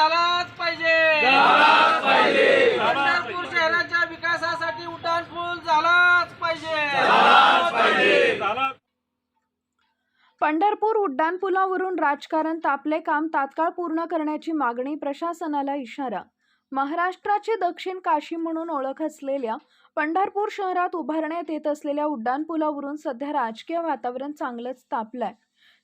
झालाच पाहिजे. झालाच पाहिजे. पंढरपूर शहराच्या विकासासाठी उड्डाणपूल झालाच पाहिजे. झालाच पाहिजे. झालाच. पंढरपूर उड्डाणपुलावरून राजकारण तापले, काम तात्काळ पूर्ण करण्याची मागणी, प्रशासनाला इशारा. महाराष्ट्राची दक्षिण काशी म्हणून ओळख असलेल्या पंढरपूर शहरात उभारण्यात येत असलेल्या उड्डाणपुलावरून सध्या राजकीय वातावरण चांगलंच तापलंय.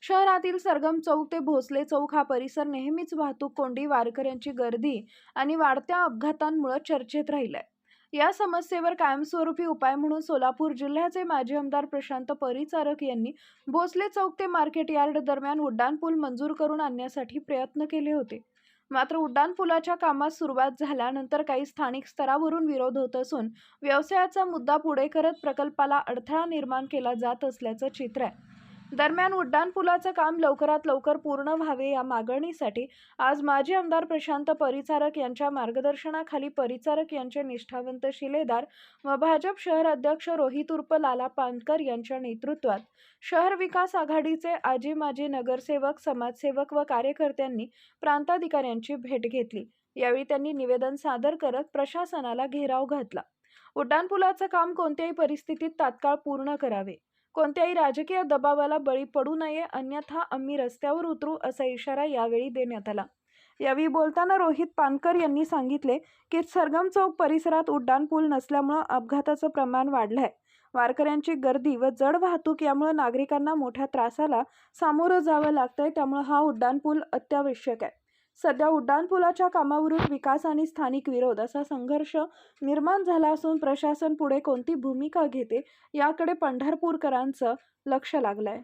शहरातील सरगम चौक ते भोसले चौक हा परिसर नेहमीच वाहतूक कोंडी, वारकऱ्यांची गर्दी आणि वाढत्या अपघातांमुळे चर्चेत राहिलाय. या समस्येवर कायमस्वरूपी उपाय म्हणून सोलापूर जिल्ह्याचे माजी आमदार प्रशांत परिचारक यांनी भोसले चौक ते मार्केट यार्ड दरम्यान उड्डाणपूल मंजूर करून आणण्यासाठी प्रयत्न केले होते. मात्र उड्डाणपुलाच्या कामास सुरुवात झाल्यानंतर काही स्थानिक स्तरावरून विरोध होत असून व्यवसायाचा मुद्दा पुढे करत प्रकल्पाला अडथळा निर्माण केला जात असल्याचं चित्र आहे. दरम्यान उड्डाणपुलाचं काम लवकरात लवकर पूर्ण व्हावे या मागणीसाठी आज माजी आमदार प्रशांत परिचारक यांच्या मार्गदर्शनाखाली परिचारक यांचे निष्ठावंत शिलेदार व भाजप शहर अध्यक्ष रोहित उर्फ लाला पानकर यांच्या नेतृत्वात शहर विकास आघाडीचे आजी माजी नगरसेवक, समाजसेवक व कार्यकर्त्यांनी प्रांताधिकाऱ्यांची भेट घेतली. यावेळी त्यांनी निवेदन सादर करत प्रशासनाला घेराव घातला. उड्डाणपुलाचं काम कोणत्याही परिस्थितीत तात्काळ पूर्ण करावे, कोणत्याही राजकीय दबावाला बळी पडू नये, अन्यथा आम्ही रस्त्यावर उतरू असा इशारा यावेळी देण्यात आला. यावेळी बोलताना रोहित पानकर यांनी सांगितले की सरगम चौक परिसरात उड्डाणपूल नसल्यामुळे अपघाताचं प्रमाण वाढलंय. वारकऱ्यांची गर्दी व जड वाहतूक यामुळे नागरिकांना मोठ्या त्रासाला सामोरं जावं लागतंय. त्यामुळे हा उड्डाणपूल अत्यावश्यक आहे. सध्या उड्डाणपुलाच्या कामावरून विकास आणि स्थानिक विरोध असा संघर्ष निर्माण झाला असून प्रशासन पुढे कोणती भूमिका घेते याकडे पंढरपूरकरांचं लक्ष लागलंय.